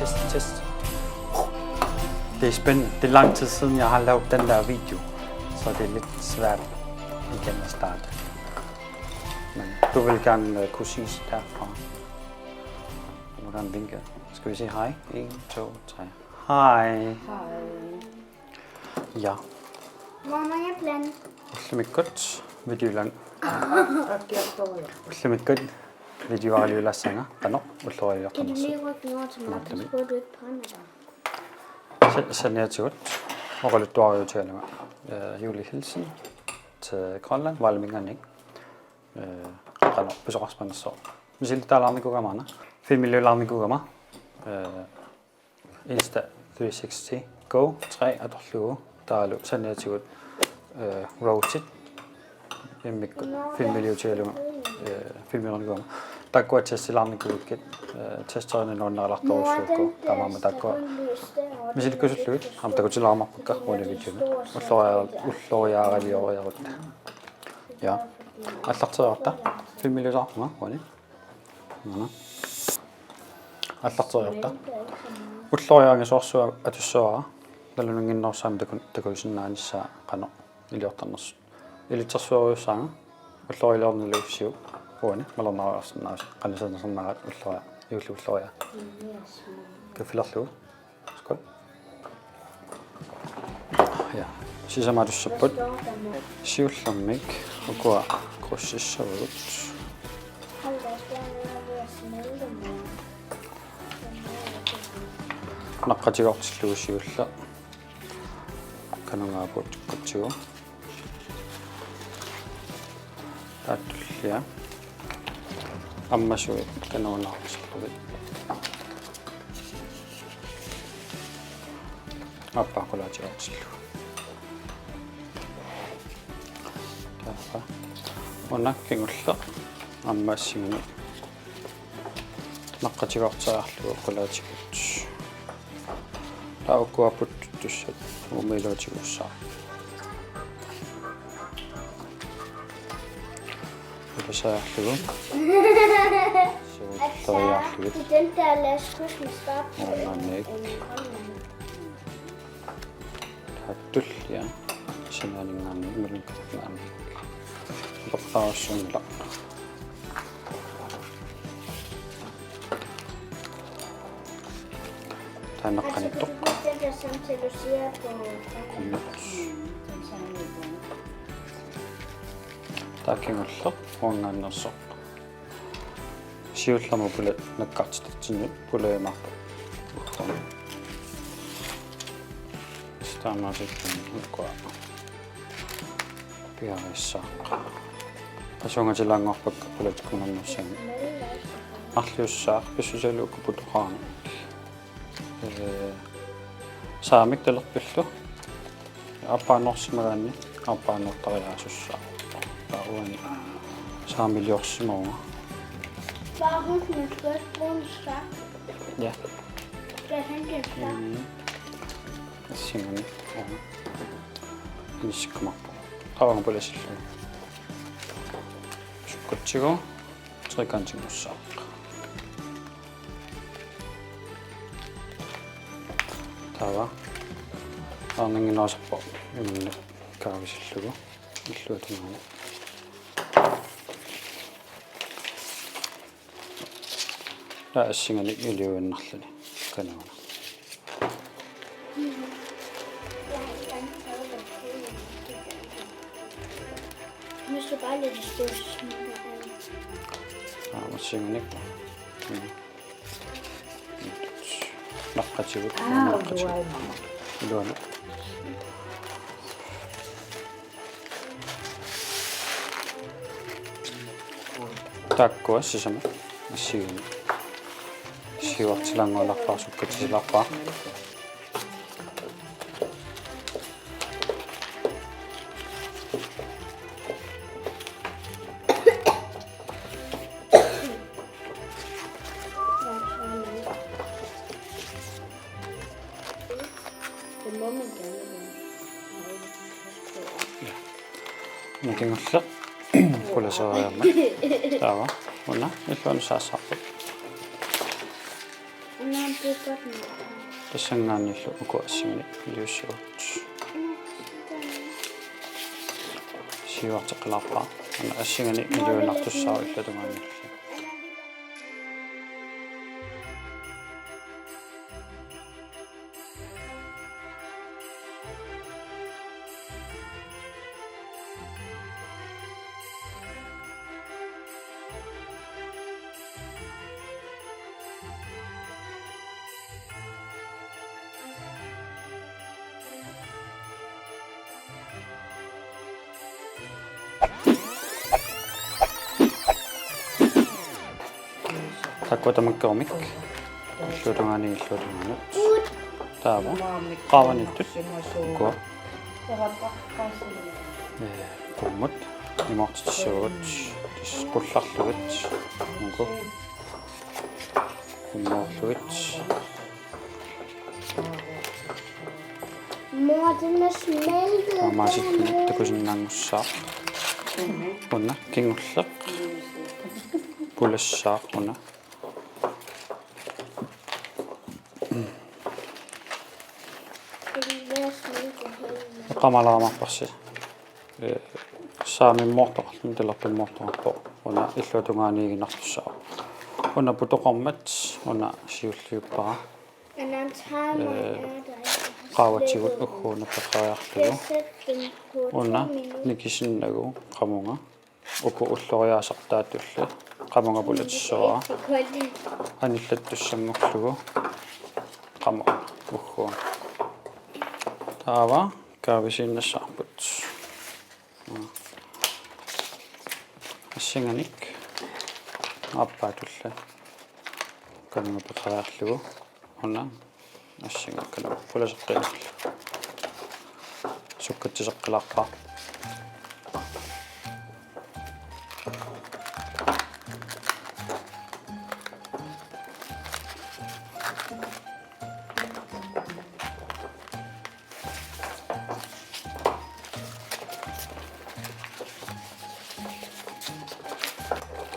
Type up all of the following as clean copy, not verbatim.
Test. Det er spændende. Det er lang tid siden, jeg har lavet den der video, så det er lidt svært igen at starte. Men du vil gerne kunne sige derfra. Hvordan vinker? Skal vi sige hej? 1, 2, 3. Hej. Hej. Ja. Mamma, jag plan. Uslimik godt video lang. Arkeologia. Uslimik godt video ali la sanga. Kano ullo ya Kan du kano. lige rykke noget til mig, så skulle du ikke brænde dig? Sen jeg til godt. Og lidt dårligt til at julehilsen til Grønland. Var det ikke? Kano besøgsmand så. Men selv der lande går gamma. Filmmiljø lande går gamma. Insta 360 Go 3 at løbe. Der er løb sen jeg til godt. Rotate. Jeg filmmiljø til at løbe. Filmmiljø går. Der går til at lande går ikke. Testerne når der er lagt over så går. Der var med der går. Men det går så slut. Ham der går til larm på går det video. Og slår jeg rigtig over jeg rundt. Ja. Jeg slår til at filmmiljø så, ja, var det. Ja. Jeg slår til at og slår jeg så at du så der er nogen der sammen der går sådan en så kan i lørdagens. Eller så jo sang. Og slår jeg laden løb sjov. Var det. Men der sådan kan sådan meget og slår jeg. Jeg slår jeg. Kan fylde slå. Skål. Ja. Siis ma just saab siulamik aga kus siis saavad naqatigartislugu siulla kanungaaput kutsigu taatullia ammasui kanuunartislugu appaqulaatigartislugu Onakkingulla ammaassigini naqqatigartaarlugu qulaatigут taukkuaput tussat umiluutigussаа ulassaarlugu suuttoriarlugu I den der læskus med start på onannik tattullia sinaningaanni imalinkatnaanni Bakkaasulla. Tänne kannattu. Det samtidig du siger på Takingulla ongannerso. Siullamu pule nakkaatitsinnu puleemarpu. Tämä sitten ukkoa. Piarissa. Pasonga silangorpakka puletkunannersan. Arliussaar pissusaluukkuputoqaana. Saamik talerpillu. Appaannersimagaanni appaannertariaasussaa. Pauani. Saamiliorsimuga. Bare hun med spørgsmål start. Ja. Det er han det start. Singani. Nissikkumarpu. Tawanga pulesillu. Sukkutsigu. Trikantingussаа. Tawa. Arninginaaserpo immanni kaavisillugu. Illuutumaani. La assingani iliuinnarluni kanuuna. Hvis du bare lidt stå så smider Ah, singani. Naqqatigu. Luai mama. Luana. Takkua sisama. Sigini. Siuartilangualarpaa sukkatisilarpaa. Det må man gerne være. Nakingulla. Pulasaariarma. Tawa. Unna illuanu saassaarpu. Når det er godt nok. тассангааниллу уку ассимни илиуссуут сиуартеққилаарпаа ана ассигани илуинартуссаа иллатунгаанилла таккуатамаккермик иллутунгаани иллутунгаанут таава qaavanittut ukua kummat imortitsugut tisqullarlugit uku kummaarlugit Mor, den er smeltet. maasikkuni takusinnaangussaa unna kingulleq pulassaa unna Det er smeltet helt. qamalaamapparsi saamimmoortoqarlun tilerpimmoortoqarpo una illutungaaniiginartussaa una putoqarmat una siulliuppara Men han tager mig af dig. qaavatsigut ugguuna peqariarlugu Jeg sætter den på 2 una minutter. nikisinnagu qamunga uku ulloriaasartaatullu qamunga pulatissua Det er koldt. anillattussanngorlugu qamunga ugguuna taava kaavisiinnassarput assinganik appaatulla qamunga peqariarlugu una ассингаккана пуласеққинерлу суккатсисеққилаарпаа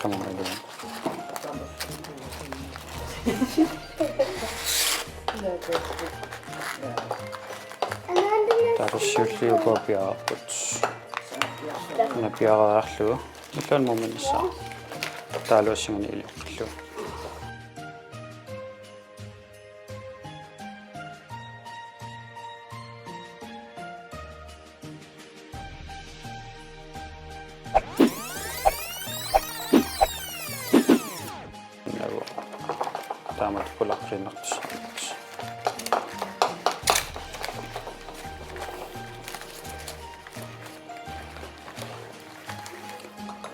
камамалу таруссиуллиукуапиаарпут напиараарлугу иллуан моминисsaa таалуассигани илиққиллу нагу таамат пулаққиннартуссаа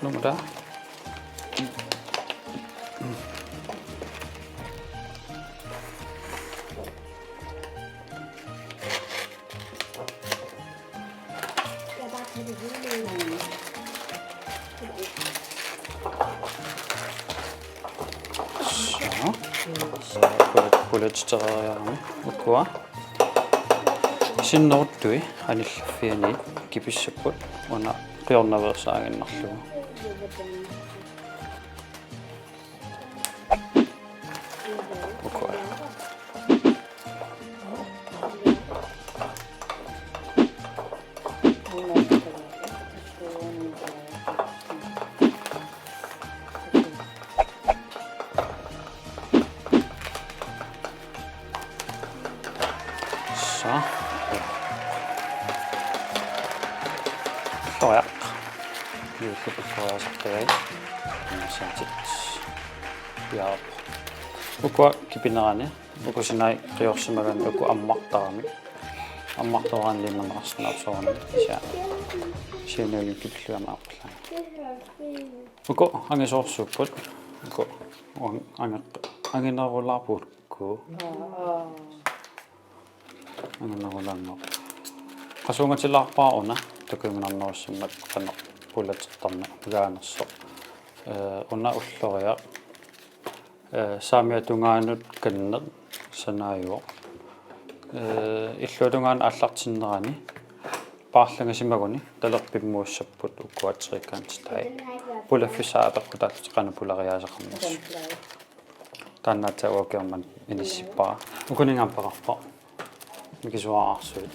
nummer der. Jeg bare tager det hele. Så. Pulletsterariarami ukua. Sinnortui anillaffiani kipissaput una qiornaversaanginnarlugu. Ukua. Så. Loja. Juullupussuarasartagai. Saatit. Ja. Ukua kipinerani. Ukusinai qiorsimagan uku ammartarami. Ammartoran limanarasnaapsoorni. Sianuulin kipilluamaaqullaan. Uku angisoorsuupput. Uku anginerulaarpuukku. Anginerulaango. Qasuungatillarpaauna takuminarnerussimmat qanner pulatertarna gaanerso. Una ulloria saamiatungaanut kanner sanaajuo. Illuutungaan allartinnerani paarlangasimaguni talerpimmuussapput ukkuatriikkaantistai. Pulaffisaaqeqqutaallutiqana pulariaasaqarnersu. тааннаатсаагуакиарман иниссиппара укунингааппеқарпа микисуаарсуит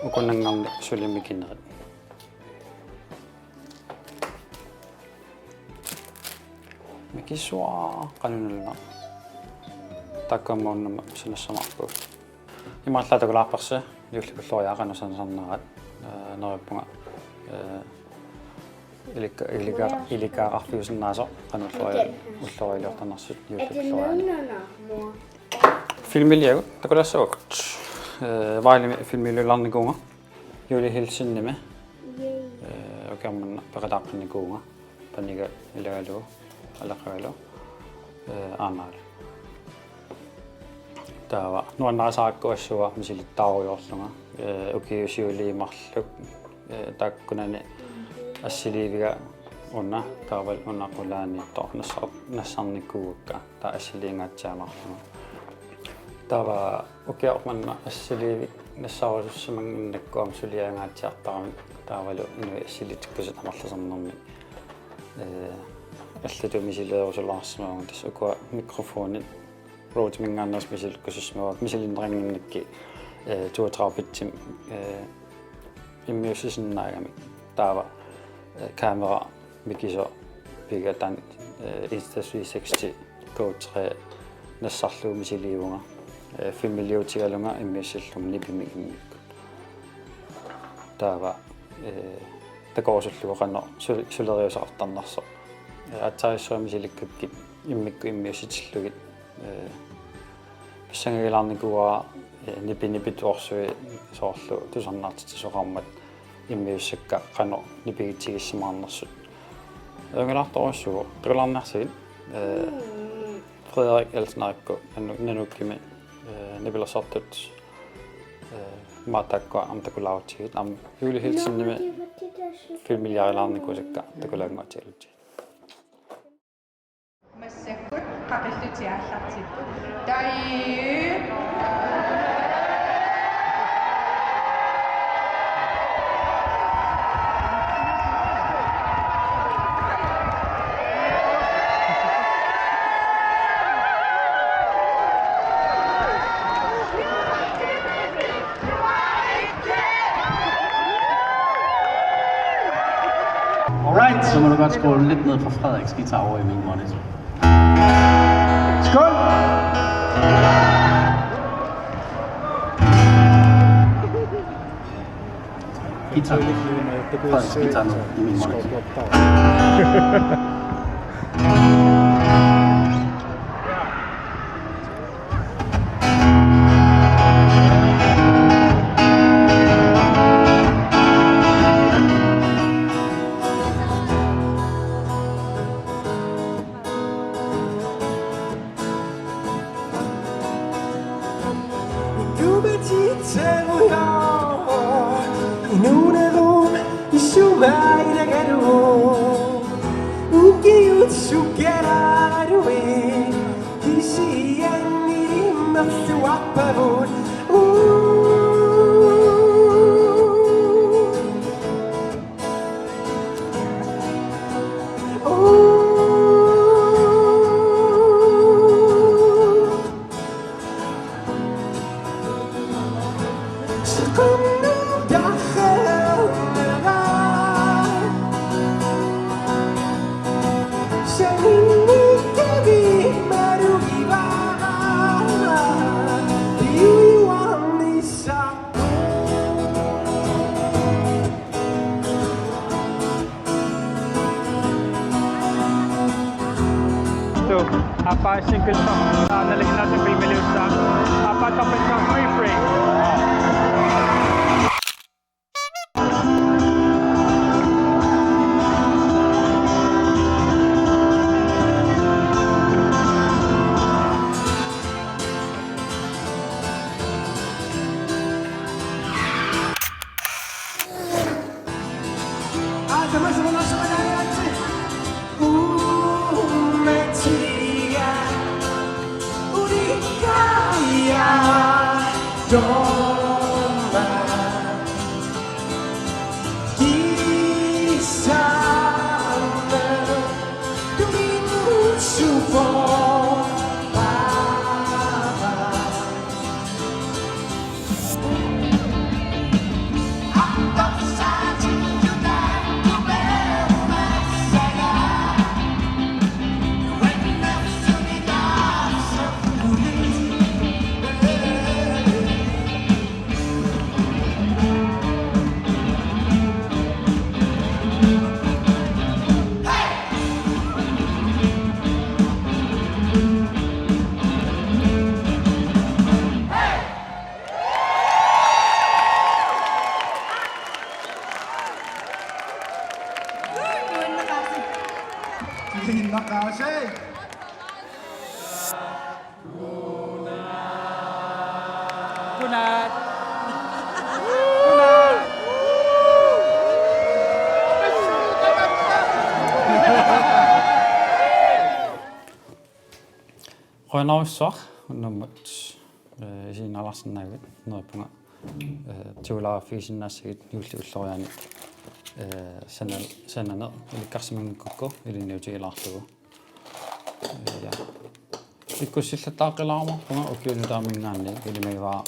укуннангаарни сулимикинерит микисуаа канунулна таккамауннама санассамарпу имааллаатакулаарперса юулликуллориаақанусанасарнерат нериппунга иликаарфиусиннаасо кануллориа уллориилиортарнарсут юулликуллориа филмилиагу такулассавакут вайлими филмилуларникуунга юли хилсинниме окамманна пеқалааққинникуунга панига илагалу алақагалу аамаал таава нуаннаасааккуассуа мисилиттааруйорлунга укиусиулиимарлук тааккунани ассиливига унна таавал уннақулаанниттор нассарниккуугакка таа ассилиингаатсаамарлунга таава укиарманна ассиливи нассаарусsamангиннаккуам сулиангаатсиартарами таавалу инуи ассилитиккусат амарласарнерми аллату мисилеерусулаарсимаагун тас укуа микрофонит роут мингааннаас мисилккусусмавак мисилиннерингиннакки 32-битсим иммиуссисиннаагами таава камера микисо пигатан Insta360 Go3 нассарлуу мисиливунга фимилиутигалунга иммиуссиллум нипимигиммикку таава такоосуллуоқано сулериусаартарнарсо атсариссуамисиликкуккит иммикку иммиусситиллугит писсангилаарникуа нипинипитуорсуи соорлу тусарнаартити соқармат иммиуссакка қано нипигитсигиссимаарнерсут энгелаарторуссугу тулаарнарсигит Frederik Elsnarikko нануккими нипилерсартут матакка амтакулаутигит ам юли хилсинниме филмилиарилаарникусакка такулаагмаатигалути массаккут қақиллутиааллартиппу таи Alright, så må du godt skåle lidt ned fra Frederiks guitar over i min monitor. Skål! Guitar. Frederiks guitar ned i min monitor. Apa single song na nalagyan natin Filmilius sa Apa Topic ng Free Free. Super Godnat. Rønnerusor nummat isiinalarsinnaagit nerpunga tuularafiisinnaassigit yuulli ulloriani sanana ilikkarsimangukku ilinniutigilaarlugu ja ikkussillataaqqilaarma punga ukiunutaamingaanni ilimagivaa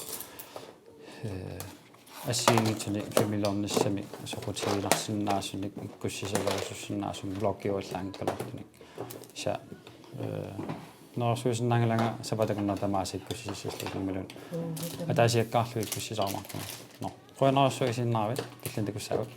ассиигитсуни фамилиорниссами сокутигиларсиннаасуник иккуссисалерусуссиннаасун блоккиуаллаангкалартуник са норсуусиннангалага сапатакунна тамаасик иккуссисиллугималун атаасиаккаарлу иккуссисаармартуна но қойнерсуисиннаавит киллантакуссаагут